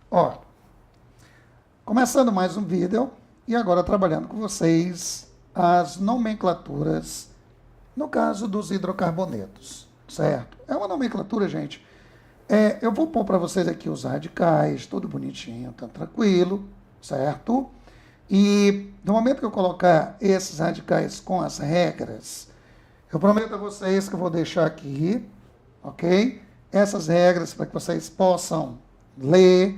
Ó, começando mais um vídeo e agora trabalhando com vocês as nomenclaturas, no caso dos hidrocarbonetos, certo? É uma nomenclatura, gente. Eu vou pôr para vocês aqui os radicais, tudo bonitinho, tá tranquilo, certo? E no momento que eu colocar esses radicais com as regras, eu prometo a vocês que eu vou deixar aqui, ok? Essas regras para que vocês possam ler,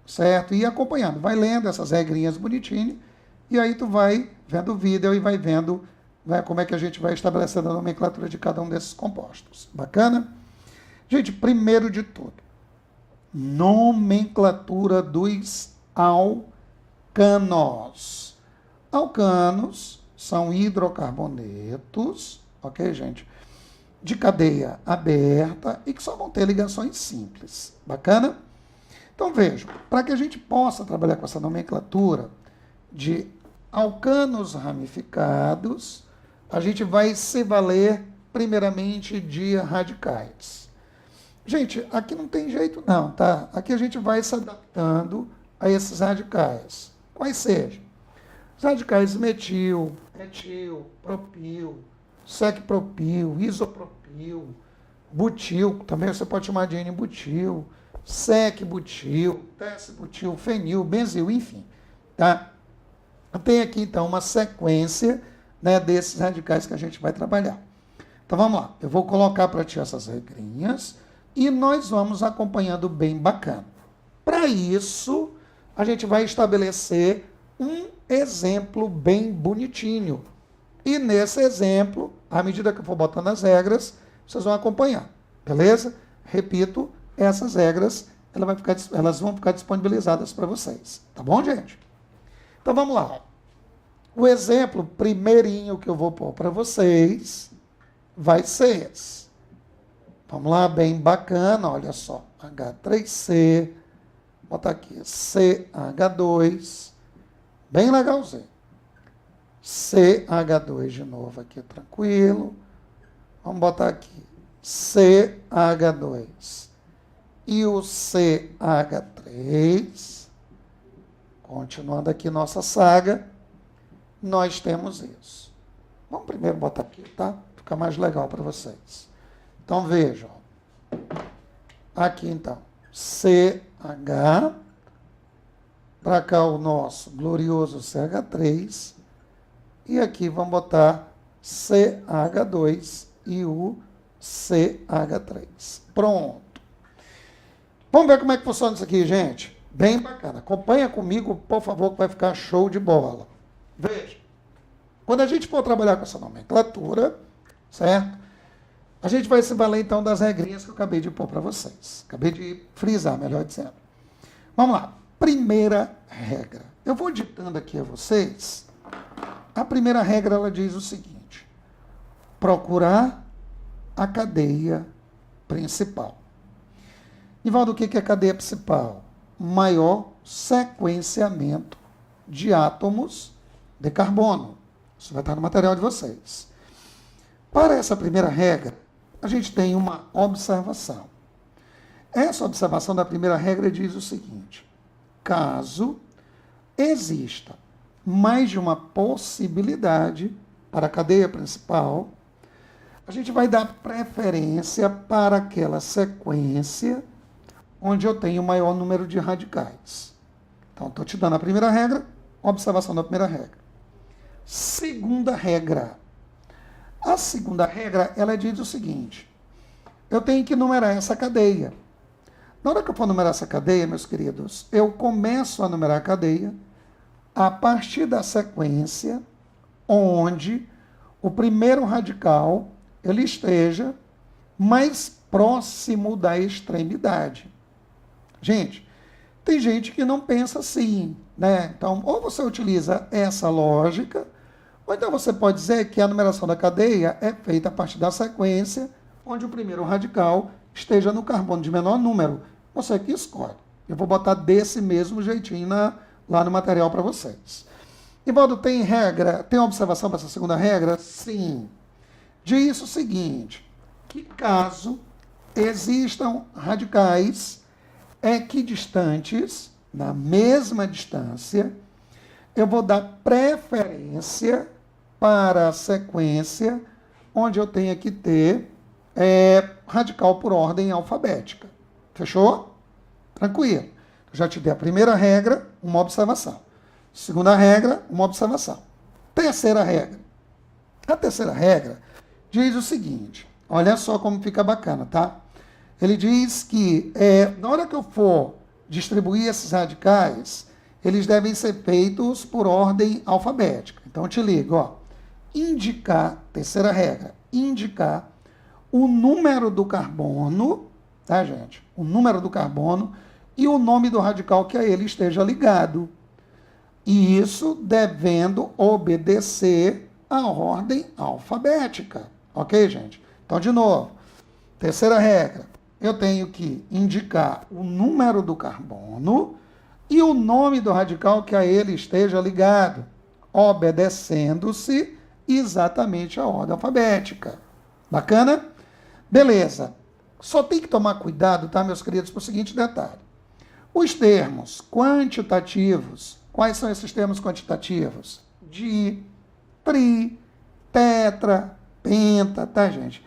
certo? E ir acompanhando. Vai lendo essas regrinhas bonitinho e aí tu vai vendo o vídeo e vai vendo como é que a gente vai estabelecendo a nomenclatura de cada um desses compostos. Bacana? Gente, primeiro de tudo, nomenclatura dos alcanos. Alcanos são hidrocarbonetos, ok, gente? De cadeia aberta e que só vão ter ligações simples. Bacana? Então vejam, para que a gente possa trabalhar com essa nomenclatura de alcanos ramificados, a gente vai se valer primeiramente de radicais. Gente, aqui não tem jeito não, tá? Aqui a gente vai se adaptando a esses radicais. Quais sejam? Os radicais metil, etil, propil, secpropil, isopropil, butil, também você pode chamar de N-butil, sec-butil, tess-butil, fenil, benzil, enfim, tá? Tem aqui então uma sequência, né, desses radicais que a gente vai trabalhar. Então vamos lá, eu vou colocar para ti essas regrinhas e nós vamos acompanhando bem bacana. Para isso, a gente vai estabelecer um exemplo bem bonitinho. E nesse exemplo, à medida que eu for botando as regras, vocês vão acompanhar, beleza? Repito, essas regras elas vão ficar disponibilizadas para vocês, tá bom, gente? Então vamos lá. O exemplo primeirinho que eu vou pôr para vocês vai ser esse. Vamos lá, bem bacana, olha só. H3C, botar aqui CH2, bem legalzinho. CH2 de novo aqui, tranquilo. Vamos botar aqui CH2 e o CH3. Continuando aqui nossa saga, nós temos isso. Vamos primeiro botar aqui, tá? Fica mais legal para vocês. Então vejam. Aqui então, CH, para cá o nosso glorioso CH3, e aqui vamos botar CH2 e o CH3. Pronto. Vamos ver como é que funciona isso aqui, gente? Bem bacana. Acompanha comigo, por favor, que vai ficar show de bola. Veja. Quando a gente for trabalhar com essa nomenclatura, certo? A gente vai se valer, então, das regrinhas que eu acabei de pôr para vocês. Acabei de frisar, melhor dizendo. Vamos lá. Primeira regra. Eu vou ditando aqui a vocês. A primeira regra, ela diz o seguinte. Procurar a cadeia principal. Nivaldo, o que é a cadeia principal? Maior sequenciamento de átomos de carbono. Isso vai estar no material de vocês. Para essa primeira regra, a gente tem uma observação. Essa observação da primeira regra diz o seguinte: caso exista mais de uma possibilidade para a cadeia principal, a gente vai dar preferência para aquela sequência onde eu tenho o maior número de radicais. Então, estou te dando a primeira regra, observação da primeira regra. Segunda regra. A segunda regra, ela diz o seguinte: eu tenho que numerar essa cadeia. Na hora que eu for numerar essa cadeia, meus queridos, eu começo a numerar a cadeia a partir da sequência onde o primeiro radical ele esteja mais próximo da extremidade. Gente, tem gente que não pensa assim, né? Então, ou você utiliza essa lógica, ou então você pode dizer que a numeração da cadeia é feita a partir da sequência onde o primeiro radical esteja no carbono de menor número. Você que escolhe. Eu vou botar desse mesmo jeitinho lá no material para vocês. Ivaldo, tem regra, tem observação para essa segunda regra? Sim. Diz o seguinte, que caso existam radicais equidistantes, na mesma distância, eu vou dar preferência para a sequência onde eu tenho que ter radical por ordem alfabética. Fechou? Tranquilo. Eu já te dei a primeira regra, uma observação. Segunda regra, uma observação. Terceira regra. A terceira regra diz o seguinte, olha só como fica bacana, tá? Ele diz que na hora que eu for distribuir esses radicais, eles devem ser feitos por ordem alfabética. Então, eu te ligo, ó. Indicar, terceira regra, indicar o número do carbono, tá, gente? O número do carbono e o nome do radical que a ele esteja ligado. E isso devendo obedecer à ordem alfabética. Ok, gente? Então, de novo, terceira regra, eu tenho que indicar o número do carbono e o nome do radical que a ele esteja ligado, obedecendo-se exatamente à ordem alfabética. Bacana? Beleza. Só tem que tomar cuidado, tá, meus queridos, para o seguinte detalhe. Os termos quantitativos, quais são esses termos quantitativos? Di, tri, tetra, penta, tá, gente?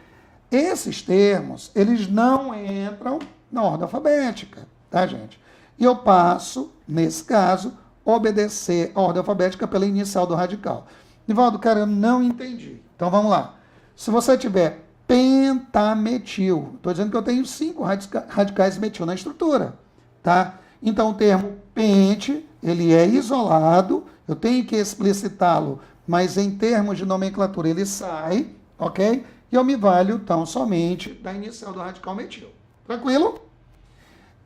Esses termos, eles não entram na ordem alfabética, tá, gente? E eu passo, nesse caso, obedecer a ordem alfabética pela inicial do radical. Nivaldo, cara, eu não entendi. Então, vamos lá. Se você tiver pentametil, estou dizendo que eu tenho 5 radicais metil na estrutura, tá? Então, o termo pente, ele é isolado, eu tenho que explicitá-lo, mas em termos de nomenclatura ele sai, ok? E eu me valho, então, somente da inicial do radical metil. Tranquilo?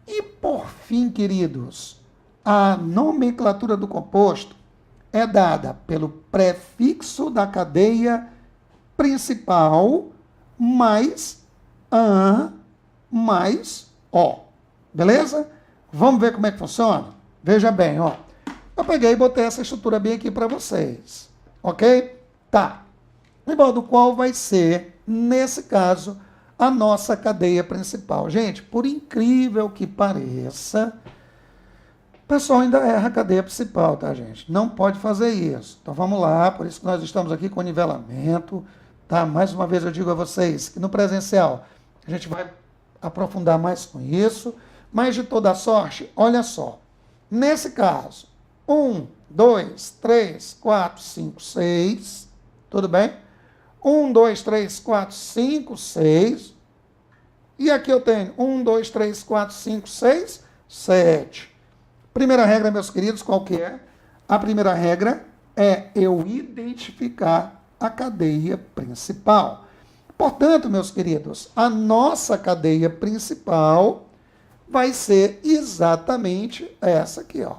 E, por fim, queridos, a nomenclatura do composto é dada pelo prefixo da cadeia principal mais AN mais O. Beleza? Vamos ver como é que funciona? Veja bem, ó. Eu peguei e botei essa estrutura bem aqui para vocês. Ok? Tá. E do qual vai ser, nesse caso, a nossa cadeia principal. Gente, por incrível que pareça, o pessoal ainda erra a cadeia principal, tá, gente? Não pode fazer isso. Então vamos lá, por isso que nós estamos aqui com nivelamento, tá? Mais uma vez eu digo a vocês que no presencial a gente vai aprofundar mais com isso, mas de toda sorte, olha só. Nesse caso, 1, 2, 3, 4, 5, 6, tudo bem? 1, 2, 3, 4, 5, 6. E aqui eu tenho 1, 2, 3, 4, 5, 6, 7. Primeira regra, meus queridos, qual que é? A primeira regra é eu identificar a cadeia principal. Portanto, meus queridos, a nossa cadeia principal vai ser exatamente essa aqui, ó.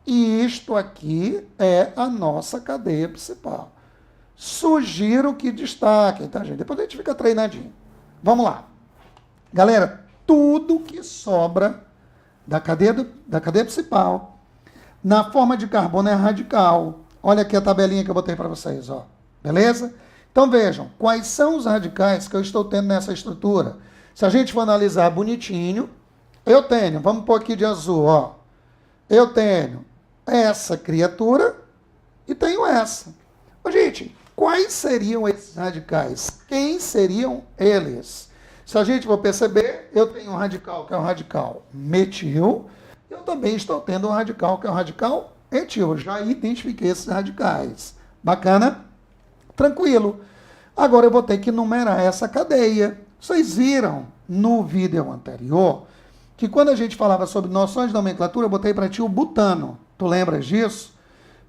E isto aqui é a nossa cadeia principal. Sugiro que destaquem, tá, gente? Depois a gente fica treinadinho. Vamos lá. Galera, tudo que sobra da cadeia principal, na forma de carbono é radical. Olha aqui a tabelinha que eu botei para vocês, ó. Beleza? Então vejam, quais são os radicais que eu estou tendo nessa estrutura? Se a gente for analisar bonitinho, eu tenho, vamos pôr aqui de azul, ó. Eu tenho essa criatura e tenho essa. Ô, gente, quais seriam esses radicais? Quem seriam eles? Se a gente for perceber, eu tenho um radical que é o radical metil, eu também estou tendo um radical que é o radical etil. Eu já identifiquei esses radicais. Bacana? Tranquilo. Agora eu vou ter que numerar essa cadeia. Vocês viram no vídeo anterior que quando a gente falava sobre noções de nomenclatura, eu botei para ti o butano. Tu lembras disso?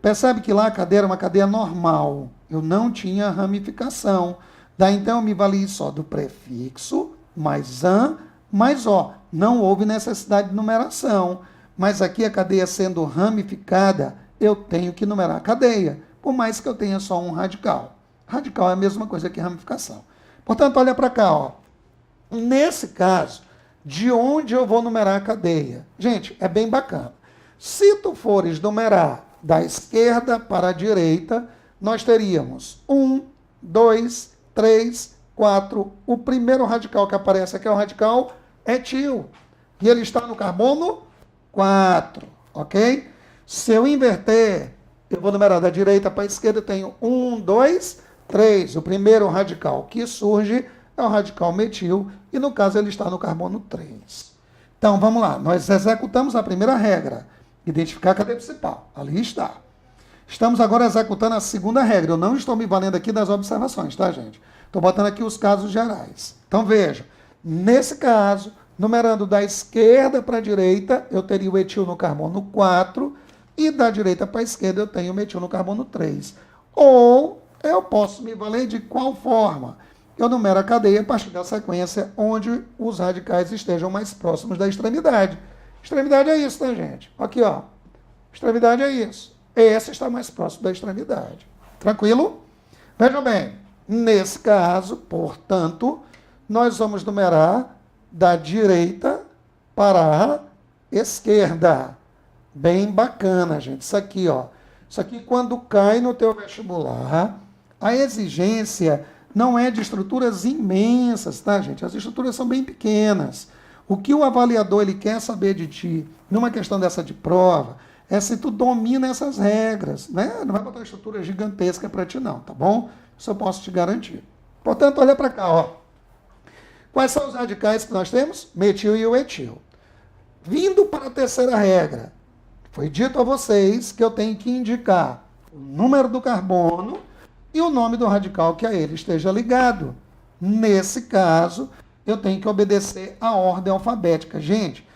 Percebe que lá a cadeia era uma cadeia normal. Eu não tinha ramificação. Daí então eu me vali só do prefixo, mais AN, mais O. Não houve necessidade de numeração. Mas aqui a cadeia sendo ramificada, eu tenho que numerar a cadeia, por mais que eu tenha só um radical. Radical é a mesma coisa que ramificação. Portanto, olha para cá, ó. Nesse caso, de onde eu vou numerar a cadeia? Gente, é bem bacana. Se tu fores numerar da esquerda para a direita, nós teríamos 1, 2, 3, 4. O primeiro radical que aparece aqui é o radical etil. E ele está no carbono 4, ok? Se eu inverter, eu vou numerar da direita para a esquerda, eu tenho 1, 2, 3. O primeiro radical que surge é o radical metil, e no caso ele está no carbono 3. Então, vamos lá, nós executamos a primeira regra, identificar a cadeia principal, ali está. Estamos agora executando a segunda regra, eu não estou me valendo aqui das observações, tá, gente? Estou botando aqui os casos gerais. Então, veja, nesse caso, numerando da esquerda para a direita, eu teria o etil no carbono 4, e da direita para a esquerda eu tenho o metil no carbono 3. Ou eu posso me valer de qual forma? Eu numero a cadeia a partir da sequência onde os radicais estejam mais próximos da extremidade. Extremidade é isso, tá, gente? Aqui, ó. Extremidade é isso. Esse está mais próximo da extremidade. Tranquilo? Vejam bem, nesse caso, portanto, nós vamos numerar da direita para a esquerda. Bem bacana, gente. Isso aqui, ó. Isso aqui, quando cai no teu vestibular, a exigência não é de estruturas imensas, tá, gente? As estruturas são bem pequenas. O que o avaliador ele quer saber de ti, numa questão dessa de prova, é se tu domina essas regras, né? Não vai botar uma estrutura gigantesca para ti, não, tá bom? Isso eu posso te garantir. Portanto, olha para cá, ó. Quais são os radicais que nós temos? Metil e o etil. Vindo para a terceira regra, foi dito a vocês que eu tenho que indicar o número do carbono e o nome do radical que a ele esteja ligado. Nesse caso, eu tenho que obedecer à ordem alfabética. Gente,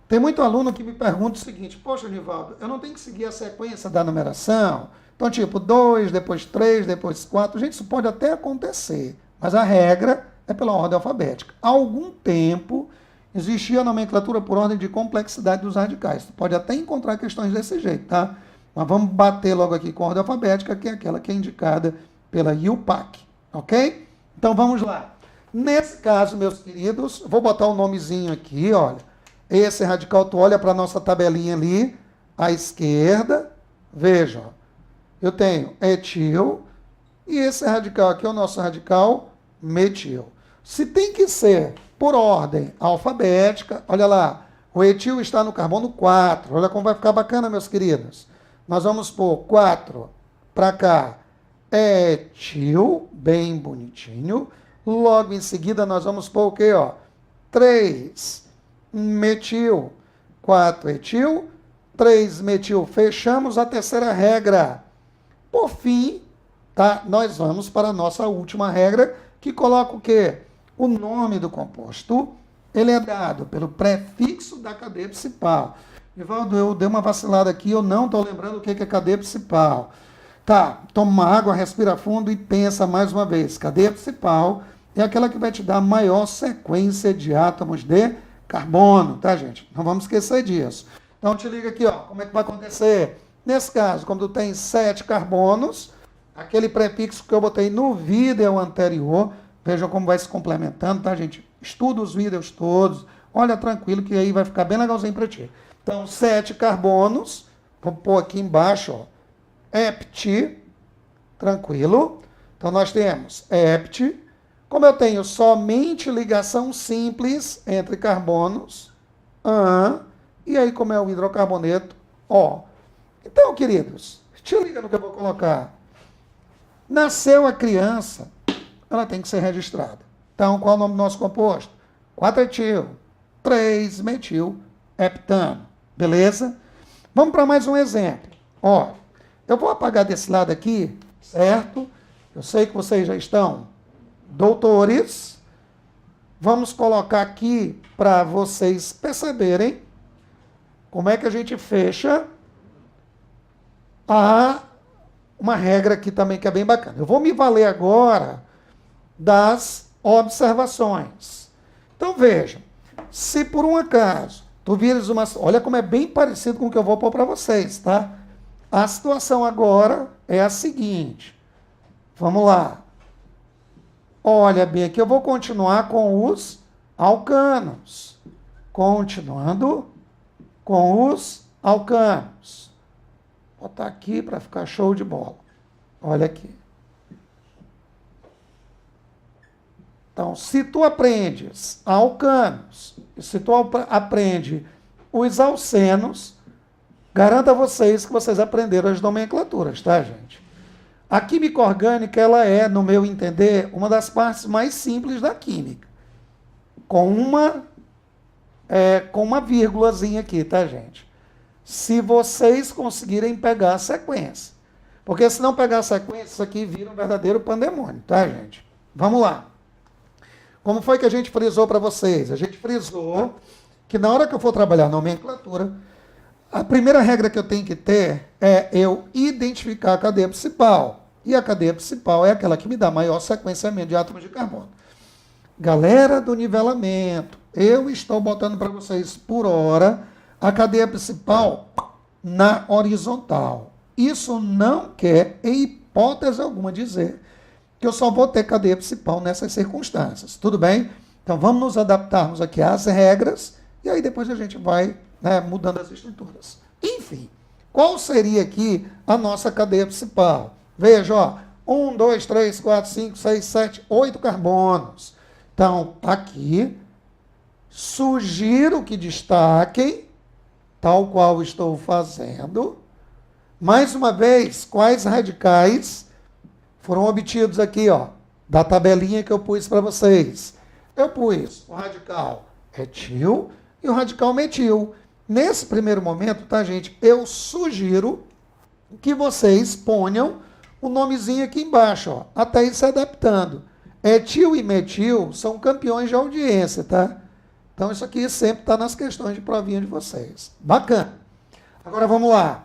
tem muito aluno que me pergunta o seguinte: poxa, Nivaldo, eu não tenho que seguir a sequência da numeração? Então, tipo, 2, depois 3, depois 4. Gente, isso pode até acontecer, mas a regra é pela ordem alfabética. Há algum tempo existia a nomenclatura por ordem de complexidade dos radicais. Você pode até encontrar questões desse jeito, tá? Mas vamos bater logo aqui com a ordem alfabética, que é aquela que é indicada pela IUPAC, ok? Então vamos lá. Nesse caso, meus queridos, vou botar o nomezinho aqui, olha. Esse radical, tu olha para a nossa tabelinha ali, à esquerda, veja, ó, eu tenho etil, e esse radical aqui é o nosso radical metil. Se tem que ser por ordem alfabética, olha lá, o etil está no carbono 4, olha como vai ficar bacana, meus queridos. Nós vamos pôr 4 para cá, etil, bem bonitinho. Logo em seguida, nós vamos pôr o quê? Ó? 3 metil, 4 etil, 3 metil. Fechamos a terceira regra. Por fim, tá? Nós vamos para a nossa última regra, que coloca o quê? O nome do composto, ele é dado pelo prefixo da cadeia principal. Nivaldo, eu dei uma vacilada aqui, eu não estou lembrando o que é cadeia principal. Tá, toma uma água, respira fundo e pensa mais uma vez. Cadeia principal é aquela que vai te dar a maior sequência de átomos de carbono, tá, gente? Não vamos esquecer disso. Então, te liga aqui, ó, como é que vai acontecer? Nesse caso, quando tu tem 7 carbonos, aquele prefixo que eu botei no vídeo anterior, vejam como vai se complementando, tá, gente? Estuda os vídeos todos, olha tranquilo que aí vai ficar bem legalzinho para ti. Então, 7 carbonos, vou pôr aqui embaixo, ó, hept, tranquilo. Então, nós temos hept. Como eu tenho somente ligação simples entre carbonos, e aí como é o hidrocarboneto, ó. Então, queridos, te liga no que eu vou colocar. Nasceu a criança, ela tem que ser registrada. Então, qual é o nome do nosso composto? 4-etil, 3-metil, heptano. Beleza? Vamos para mais um exemplo. Ó, eu vou apagar desse lado aqui, certo? Eu sei que vocês já estão doutores. Vamos colocar aqui para vocês perceberem como é que a gente fecha uma regra aqui também que é bem bacana. Eu vou me valer agora das observações. Então, vejam, se por um acaso tu vires uma... Olha como é bem parecido com o que eu vou pôr para vocês, tá? A situação agora é a seguinte. Vamos lá. Olha bem aqui, eu vou continuar com os alcanos. Continuando com os alcanos. Vou botar aqui para ficar show de bola. Olha aqui. Então, se tu aprendes alcanos, se tu aprende os alcenos, garanto a vocês que vocês aprenderam as nomenclaturas, tá, gente? A química orgânica, ela é, no meu entender, uma das partes mais simples da química. Com uma vírgulazinha aqui, tá, gente? Se vocês conseguirem pegar a sequência. Porque se não pegar a sequência, isso aqui vira um verdadeiro pandemônio, tá, gente? Vamos lá. Como foi que a gente frisou para vocês? A gente frisou que na hora que eu for trabalhar nomenclatura, a primeira regra que eu tenho que ter é eu identificar a cadeia principal. E a cadeia principal é aquela que me dá maior sequenciamento de átomos de carbono. Galera do nivelamento, eu estou botando para vocês por hora a cadeia principal na horizontal. Isso não quer, em hipótese alguma, dizer que eu só vou ter cadeia principal nessas circunstâncias. Tudo bem? Então vamos nos adaptarmos aqui às regras e aí depois a gente vai, né, mudando as estruturas. Enfim, qual seria aqui a nossa cadeia principal? Veja, ó, 1, 2, 3, 4, 5, 6, 7, 8 carbonos. Então, aqui, sugiro que destaquem, tal qual estou fazendo. Mais uma vez, quais radicais foram obtidos aqui, ó, da tabelinha que eu pus para vocês? Eu pus o radical etil e o radical metil. Nesse primeiro momento, tá, gente, eu sugiro que vocês ponham o nomezinho aqui embaixo, ó, até ir se adaptando. Etil e metil são campeões de audiência, tá? Então isso aqui sempre está nas questões de provinha de vocês. Bacana. Agora vamos lá.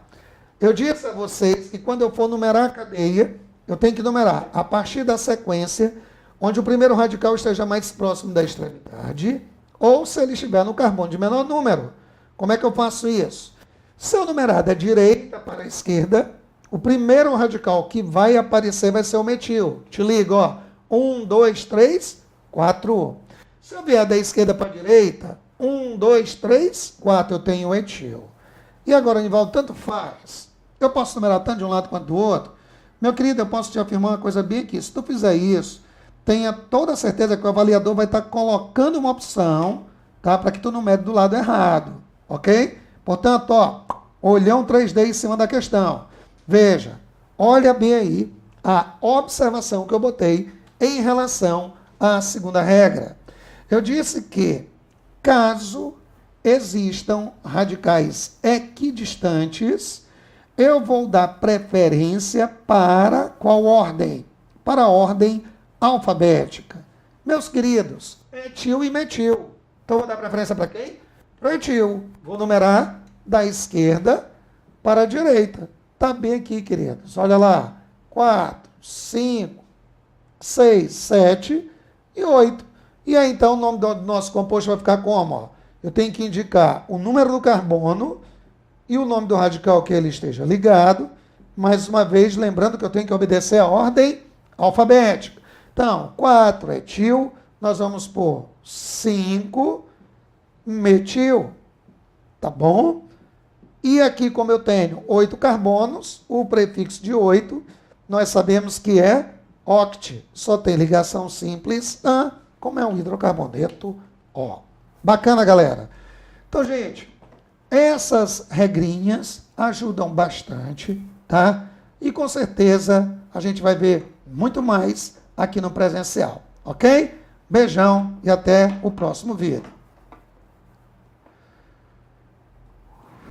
Eu disse a vocês que quando eu for numerar a cadeia, eu tenho que numerar a partir da sequência onde o primeiro radical esteja mais próximo da extremidade, ou se ele estiver no carbono de menor número. Como é que eu faço isso? Se eu numerar da direita para a esquerda, o primeiro radical que vai aparecer vai ser o metil. Te ligo, ó. 1, 2, 3, 4. Se eu vier da esquerda para a direita, 1, 2, 3, 4, eu tenho o etil. E agora, Nivaldo, tanto faz. Eu posso numerar tanto de um lado quanto do outro. Meu querido, eu posso te afirmar uma coisa bem aqui. Se tu fizer isso, tenha toda a certeza que o avaliador vai estar colocando uma opção, tá, para que tu numere do lado errado. Ok? Portanto, ó, olhão 3D em cima da questão. Veja, olha bem aí a observação que eu botei em relação à segunda regra. Eu disse que, caso existam radicais equidistantes, eu vou dar preferência para qual ordem? Para a ordem alfabética. Meus queridos, etil e metil. Então, vou dar preferência para quem? Para o etil. Vou numerar da esquerda para a direita. Está bem aqui, queridos. Olha lá. 4, 5, 6, 7 e 8. E aí, então, o nome do nosso composto vai ficar como? Ó? Eu tenho que indicar o número do carbono e o nome do radical que ele esteja ligado. Mais uma vez, lembrando que eu tenho que obedecer a ordem alfabética. Então, 4 etil, nós vamos pôr 5 metil. Tá bom? E aqui, como eu tenho 8 carbonos, o prefixo de 8, nós sabemos que é oct. Só tem ligação simples, como é um hidrocarboneto O. Bacana, galera? Então, gente, essas regrinhas ajudam bastante, tá? E com certeza a gente vai ver muito mais aqui no presencial, ok? Beijão e até o próximo vídeo.